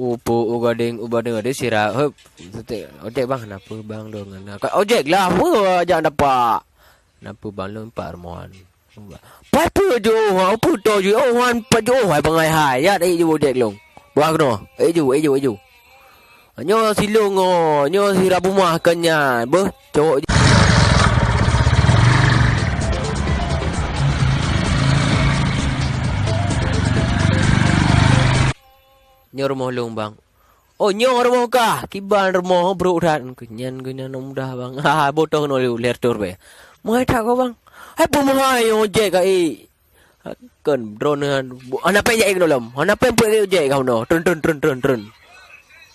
Ugading ada sirap. Hop. Ojek bang, kenapa bang dengan? Ojek lah, apa jangan dapat. Kenapa bang lompat rumah? Apa je, apa tu je? Wan paju hai bangai hai. Ya dai je ojek long. Buang no. Eju. Nyo silung nyo sirap rumah kenya. Beh, cowok. Nyo rumah long bang. Oh nyo rumah kah? Kiban rumah bro dan kenyan mudah bang. Ha botong no lertor be. Mai tak kau bang. Hai pemahai ojek kai. Kan drone anak pe jek dalam. Anak pe pun ojek kau no. Trun.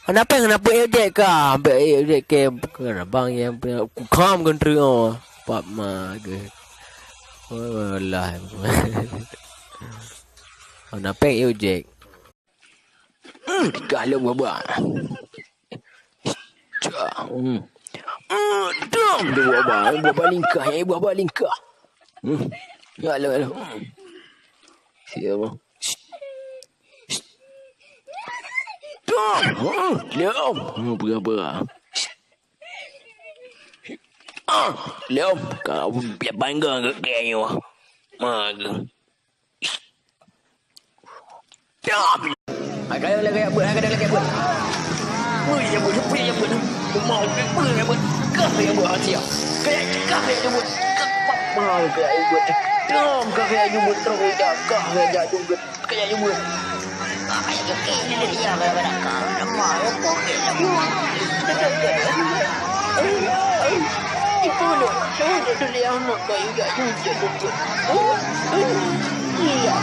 Anak pe ojek ka. Ambil ojek ke kan bang yang kam kan tru. Pap ma ke. Walah. Anak pe ojek. Kalau baba. Dom dua baba lingkah. Halo. Siapa? Dom. Berapa? Leom, kau biar bangga ke kayaknya. Mag. Dom. Agak lagi buat. Yang buat. Mau yang buat. Kah yang buat hati. Kah yang buat. Mau yang buat. Dom kah yang buat terus kah yang buat. Kayak gitu dia benar kah. Mau pokok itu loh. Dia nak kayak juga. Iya.